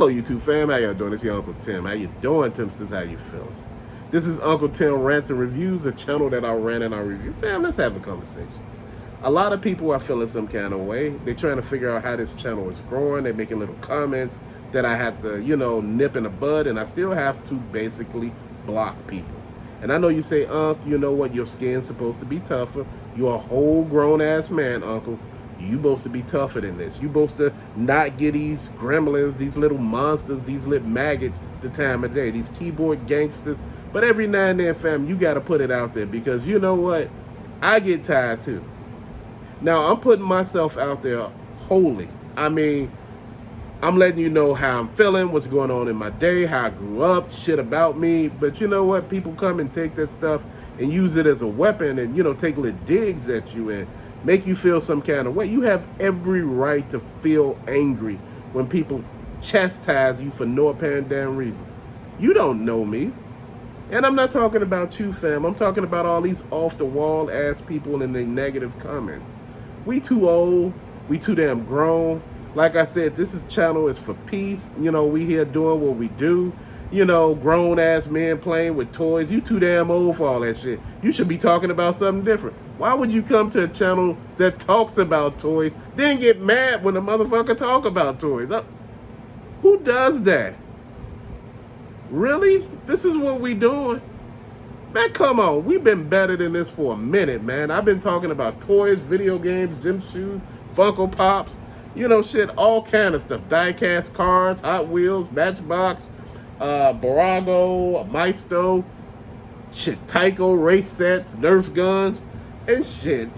Hello YouTube fam, how y'all doing? It's your Uncle Tim. How you doing, Timsters? How you feeling? This is Uncle Tim Rants and Reviews, a channel that I ran and I review. Fam, let's have a conversation. A lot of people are feeling some kind of way. They're trying to figure out how this channel is growing. They're making little comments that I have to, nip in the bud, and I still have to basically block people. And I know you say, you know what, your skin's supposed to be tougher. You're a whole grown-ass man, Uncle. You supposed to be tougher than this. You supposed to not get these gremlins, these little monsters, these little maggots the time of day, these keyboard gangsters. But every now and then, fam, you got to put it out there because you know what? I get tired too. Now, I'm putting myself out there wholly. I mean, I'm letting you know how I'm feeling, what's going on in my day, how I grew up, shit about me. But you know what? People come and take that stuff and use it as a weapon and, take little digs at you and make you feel some kind of way. You have every right to feel angry when people chastise you for no apparent damn reason. You don't know me. And I'm not talking about you, fam. I'm talking about all these off-the-wall ass people in their negative comments. We too old. We too damn grown. Like I said, this channel is for peace. We here doing what we do. Grown-ass men playing with toys. You too damn old for all that shit. You should be talking about something different. Why would you come to a channel that talks about toys, then get mad when the motherfucker talk about toys? Who does that? Really? This is what we doing? Man, come on. We've been better than this for a minute, man. I've been talking about toys, video games, gym shoes, Funko Pops, shit, all kind of stuff. Die-cast cars, Hot Wheels, Matchbox, Barago, Maisto, shit, Tyco, race sets, Nerf guns, and shit.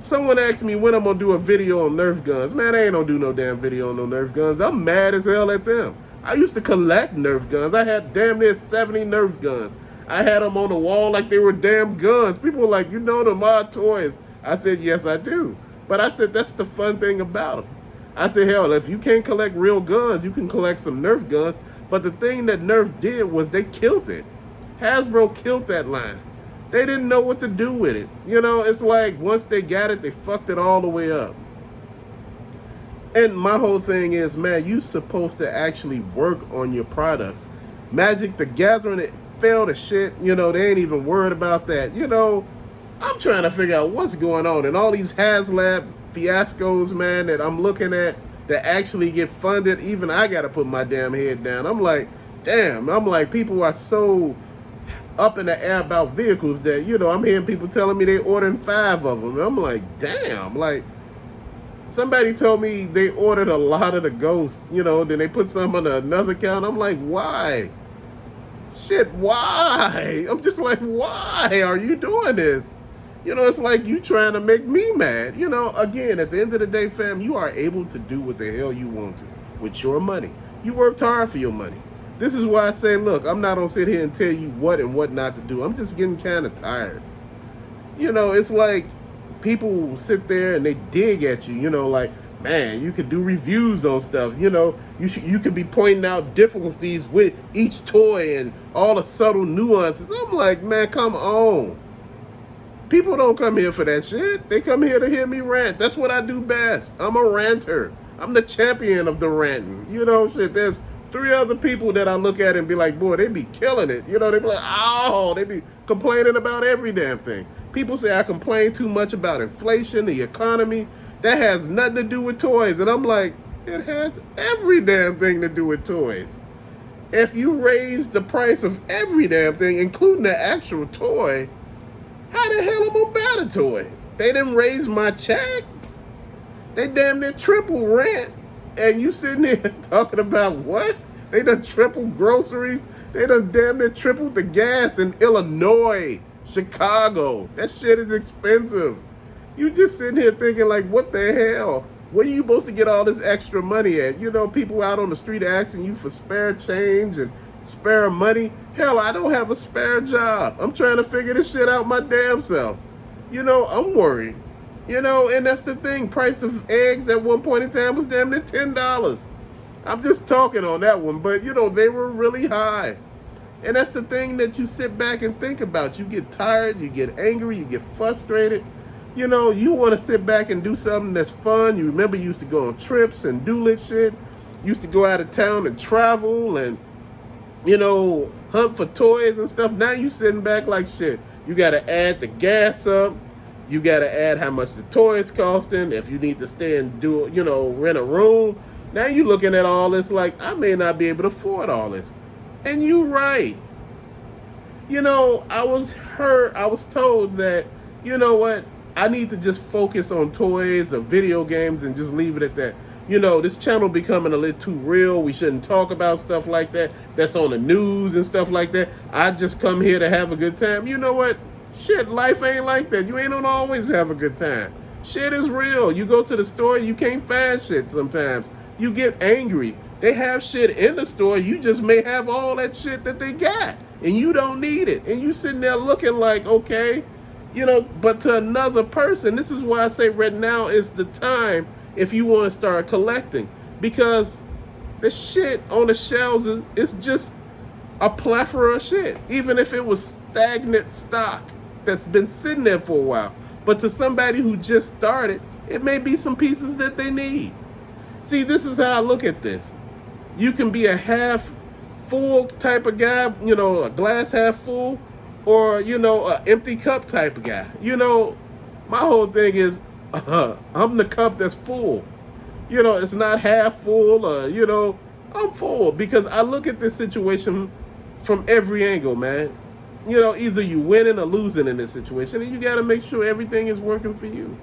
Someone asked me when I'm gonna do a video on Nerf guns. Man, I ain't gonna do no damn video on no Nerf guns. I'm mad as hell at them. I used to collect Nerf guns. I had damn near 70 Nerf guns. I had them on the wall like they were damn guns. People were like, them are toys. I said, yes, I do. But I said, that's the fun thing about them. I said, hell, if you can't collect real guns, you can collect some Nerf guns. But the thing that Nerf did was they killed it. Hasbro killed that line. They didn't know what to do with it. It's like once they got it, they fucked it all the way up. And my whole thing is, man, you supposed to actually work on your products. Magic the Gathering, it fell to shit. They ain't even worried about that. I'm trying to figure out what's going on. And all these HasLab fiascos, man, that I'm looking at that actually get funded, even I got to put my damn head down. I'm like, damn. I'm like, people are so up in the air about vehicles that, I'm hearing people telling me they ordering 5 of them. I'm like, damn. Like, somebody told me they ordered a lot of the Ghosts, then they put some on another account. I'm like, why? Shit, why? I'm just like, why are you doing this? It's like you trying to make me mad. Again, at the end of the day, fam, you are able to do what the hell you want to with your money. You worked hard for your money. This is why I say, look, I'm not going to sit here and tell you what and what not to do. I'm just getting kind of tired. It's like people sit there and they dig at you, like, man, you could do reviews on stuff. You could be pointing out difficulties with each toy and all the subtle nuances. I'm like, man, come on. People don't come here for that shit. They come here to hear me rant. That's what I do best. I'm a ranter. I'm the champion of the ranting. Shit, there's 3 other people that I look at and be like, boy, they be killing it. They be like, oh, they be complaining about every damn thing. People say I complain too much about inflation, the economy. That has nothing to do with toys. And I'm like, it has every damn thing to do with toys. If you raise the price of every damn thing, including the actual toy, how the hell am I gonna buy the toy? They didn't raise my check. They damn near triple rent. And you sitting there talking about what? They done tripled groceries. They done damn near tripled the gas in Illinois, Chicago. That shit is expensive. You just sitting here thinking like, what the hell? Where you supposed to get all this extra money at? People out on the street asking you for spare change and spare money. Hell, I don't have a spare job. I'm trying to figure this shit out my damn self. I'm worried. And that's the thing. Price of eggs at one point in time was damn near $10. I'm just talking on that one, but they were really high. And that's the thing that you sit back and think about. You get tired, you get angry, you get frustrated. You want to sit back and do something that's fun. You remember you used to go on trips and do lit shit. used to go out of town and travel and, you know, hunt for toys and stuff. Now you sitting back like shit. You got to add the gas up. You got to add how much the toys costing. If you need to stay and do, you know, rent a room. Now you looking at all this like, I may not be able to afford all this. And you right. You know, I was told that, you know what, I need to just focus on toys or video games and just leave it at that. You know, this channel becoming a little too real. We shouldn't talk about stuff like that. That's on the news and stuff like that. I just come here to have a good time. You know what? Shit, life ain't like that. You ain't gonna always have a good time. Shit is real. You go to the store, you can't find shit sometimes. You get angry. They have shit in the store. You just may have all that shit that they got. And you don't need it. And you sitting there looking like, okay, you know, but to another person, this is why I say right now is the time if you want to start collecting. Because the shit on the shelves is just a plethora of shit. Even if it was stagnant stock that's been sitting there for a while. But to somebody who just started, it may be some pieces that they need. See, this is how I look at this. You can be a half full type of guy, you know, a glass half full, or, you know, an empty cup type of guy. You know, my whole thing is, I'm the cup that's full. You know, it's not half full, you know, I'm full because I look at this situation from every angle, man. You know, either you winning or losing in this situation, and you got to make sure everything is working for you.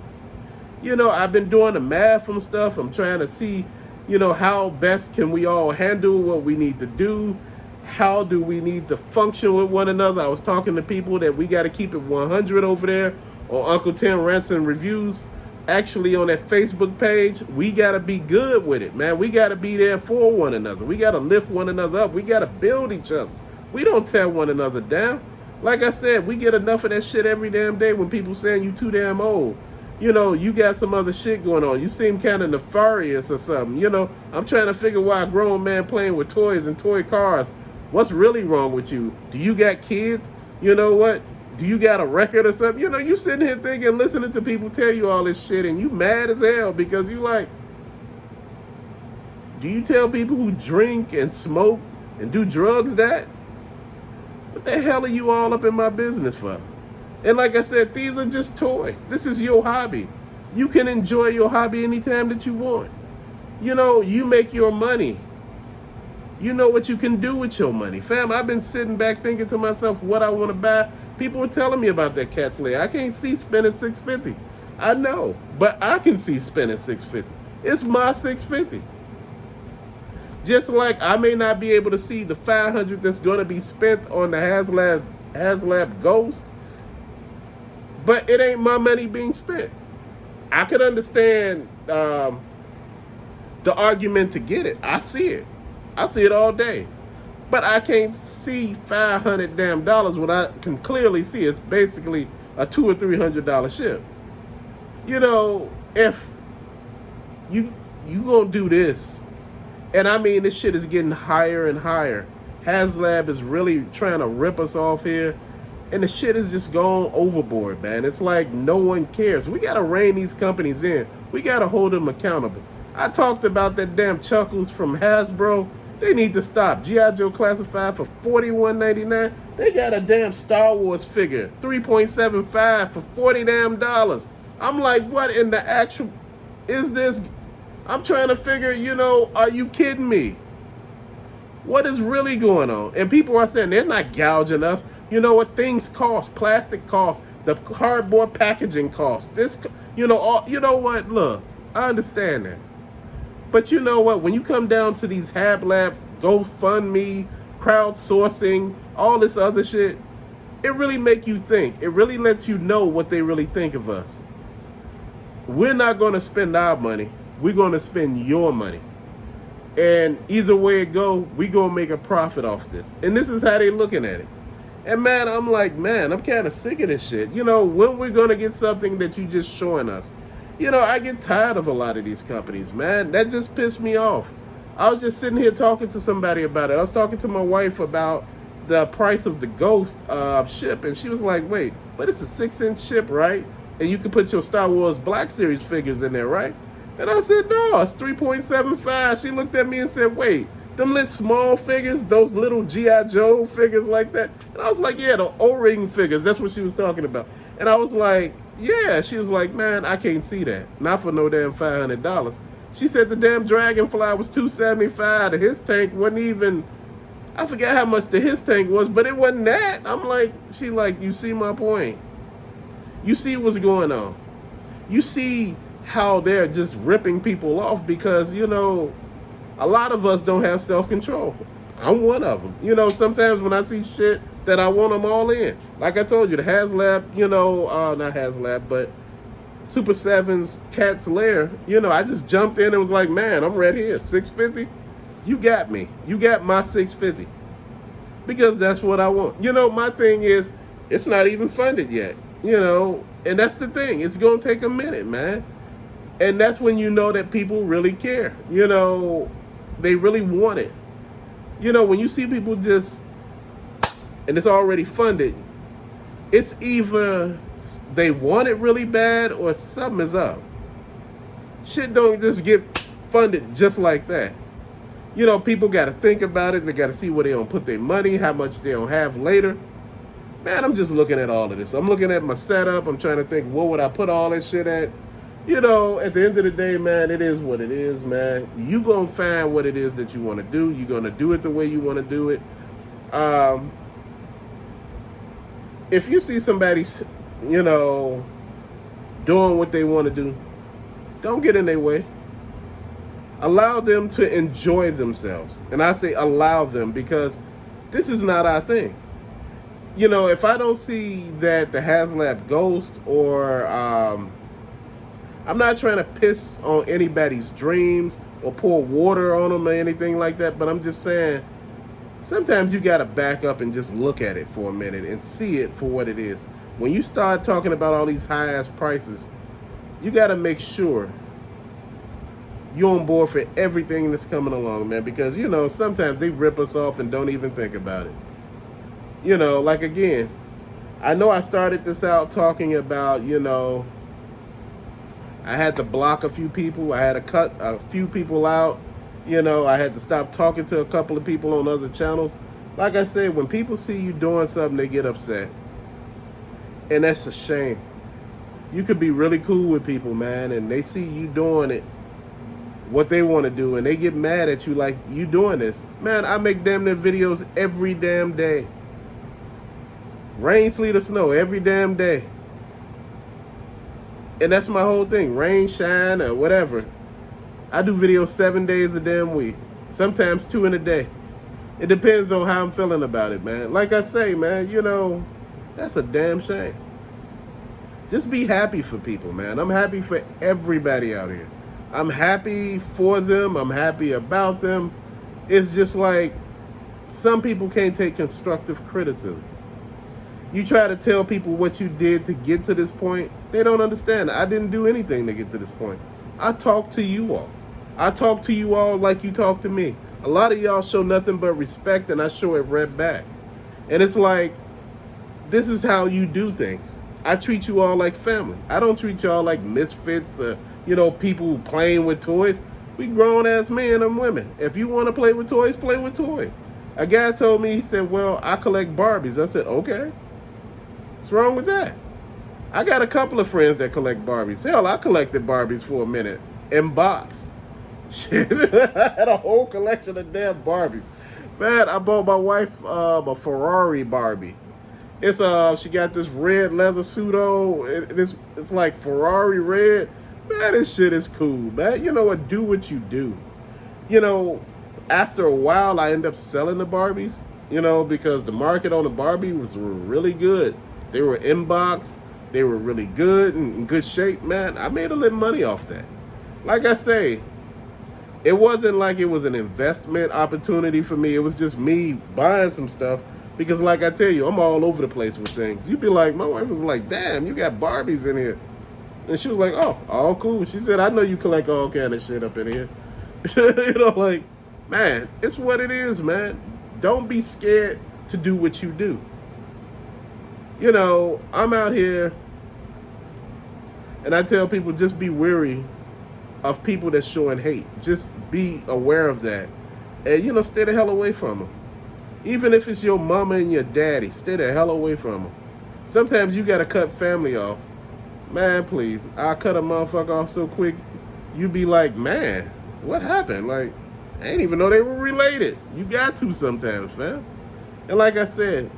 You know, I've been doing the math and stuff. I'm trying to see, you know, how best can we all handle what we need to do? How do we need to function with one another? I was talking to people that we got to keep it 100 over there on Uncle Tim Rants and Reviews. Actually, on that Facebook page, we got to be good with it, man. We got to be there for one another. We got to lift one another up. We got to build each other. We don't tear one another down. Like I said, we get enough of that shit every damn day when people saying you too damn old. You know, you got some other shit going on. You seem kind of nefarious or something. You know, I'm trying to figure why a grown man playing with toys and toy cars. What's really wrong with you? Do you got kids? You know what? Do you got a record or something? You know, you sitting here thinking, listening to people tell you all this shit, and you mad as hell because you like, do you tell people who drink and smoke and do drugs that? What the hell are you all up in my business for? And like I said, these are just toys. This is your hobby. You can enjoy your hobby anytime that you want. You know, you make your money. You know what you can do with your money. Fam, I've been sitting back thinking to myself what I want to buy. People were telling me about that cat's leg. I can't see spending $650. I know, but I can see spending $650. It's my $650. Just like I may not be able to see the $500 that's going to be spent on the HasLab Ghost, but it ain't my money being spent. I could understand the argument to get it. I see it. I see it all day. But I can't see $500 damn dollars when I can clearly see it's basically a $200 or $300 ship. You know, if you gonna do this, and I mean this shit is getting higher and higher. HasLab is really trying to rip us off here. And the shit is just going overboard, man. It's like no one cares. We got to rein these companies in. We got to hold them accountable. I talked about that damn Chuckles from Hasbro. They need to stop. G.I. Joe Classified for $41.99. They got a damn Star Wars figure, $3.75 for $40 damn dollars. I'm like, what in the actual is this? I'm trying to figure, you know, are you kidding me? What is really going on? And people are saying they're not gouging us. You know what? Things cost. Plastic costs. The cardboard packaging costs. This, you know, you know what? Look, I understand that. But you know what? When you come down to these HasLab, GoFundMe, crowdsourcing, all this other shit, it really make you think. It really lets you know what they really think of us. We're not going to spend our money. We're going to spend your money. And either way it go, we going to make a profit off this. And this is how they looking at it. And man, I'm like, man, I'm kind of sick of this shit. You know, when we're going to get something that you just showing us? You know, I get tired of a lot of these companies, man. That just pissed me off. I was just sitting here talking to somebody about it. I was talking to my wife about the price of the Ghost ship. And she was like, wait, but it's a 6-inch ship, right? And you can put your Star Wars Black Series figures in there, right? And I said, no, it's 3.75. She looked at me and said, wait, them little small figures, those little G.I. Joe figures like that. And I was like, yeah, the O-ring figures. That's what she was talking about. And I was like, yeah. She was like, man, I can't see that. Not for no damn $500. She said the damn Dragonfly was $275. His tank wasn't even, I forgot how much his tank was, but it wasn't that. I'm like, she like, you see my point? You see what's going on? You see how they're just ripping people off because, you know, a lot of us don't have self-control. I'm one of them. You know, sometimes when I see shit that I want them all in. Like I told you, the HasLab, you know, not HasLab, but Super 7's Cat's Lair, you know, I just jumped in and was like, man, I'm right here. 650? You got me. You got my 650. Because that's what I want. You know, my thing is, it's not even funded yet. You know, and that's the thing. It's going to take a minute, man. And that's when you know that people really care. You know, they really want it. You know, when you see people just, and it's already funded, it's either they want it really bad or something is up. Shit don't just get funded just like that. You know, people got to think about it. They got to see where they don't put their money, how much they don't have later. Man, I'm just looking at all of this. I'm looking at my setup. I'm trying to think, what would I put all this shit at? You know, at the end of the day, man, it is what it is, man. You going to find what it is that you want to do. You're going to do it the way you want to do it. If you see somebody, you know, doing what they want to do, don't get in their way. Allow them to enjoy themselves. And I say allow them because this is not our thing. You know, if I don't see that the HasLab Ghost or I'm not trying to piss on anybody's dreams or pour water on them or anything like that, but I'm just saying sometimes you got to back up and just look at it for a minute and see it for what it is. When you start talking about all these high-ass prices, you got to make sure you're on board for everything that's coming along, man, because, you know, sometimes they rip us off and don't even think about it. You know, like, again, I know I started this out talking about, you know, I had to block a few people. I had to cut a few people out. You know, I had to stop talking to a couple of people on other channels. Like I said, when people see you doing something, they get upset. And that's a shame. You could be really cool with people, man, and they see you doing it, what they want to do, and they get mad at you like, you doing this. Man, I make damn near videos every damn day. Rain, sleet, or snow, every damn day. And that's my whole thing. Rain, shine, or whatever. I do videos 7 days a damn week. Sometimes 2 in a day. It depends on how I'm feeling about it, man. Like I say, man, you know, that's a damn shame. Just be happy for people, man. I'm happy for everybody out here. I'm happy for them. I'm happy about them. It's just like some people can't take constructive criticism. You try to tell people what you did to get to this point, they don't understand. I didn't do anything to get to this point. I talk to you all. I talk to you all like you talk to me. A lot of y'all show nothing but respect, and I show it right back. And it's like, this is how you do things. I treat you all like family. I don't treat y'all like misfits or, you know, people playing with toys. We grown-ass men and women. If you want to play with toys, play with toys. A guy told me, he said, well, I collect Barbies. I said, okay. What's wrong with that? I got a couple of friends that collect Barbies. Hell, I collected Barbies for a minute in box. Shit, I had a whole collection of damn Barbies. Man, I bought my wife a Ferrari Barbie. It's she got this red leather suit on. It's like Ferrari red. Man, this shit is cool, man. You know what? Do what you do. You know, after a while, I end up selling the Barbies. You know, because the market on the Barbie was really good. They were in box. They were really good and in good shape, man. I made a little money off that. Like I say, it wasn't like it was an investment opportunity for me. It was just me buying some stuff. Because like I tell you, I'm all over the place with things. You'd be like, my wife was like, damn, you got Barbies in here. And she was like, oh, all cool. She said, I know you collect all kind of shit up in here. You know, like, man, it's what it is, man. Don't be scared to do what you do. You know, I'm out here, and I tell people just be wary of people that's showing hate. Just be aware of that. And, stay the hell away from them. Even if it's your mama and your daddy, stay the hell away from them. Sometimes you got to cut family off. Man, please. I cut a motherfucker off so quick, you be like, man, what happened? Like, I didn't even know they were related. You got to sometimes, fam. And like I said,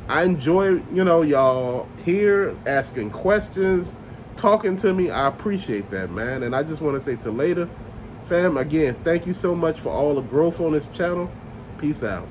I enjoy, y'all here asking questions, talking to me. I appreciate that, man. And I just want to say to later, fam, again, thank you so much for all the growth on this channel. Peace out.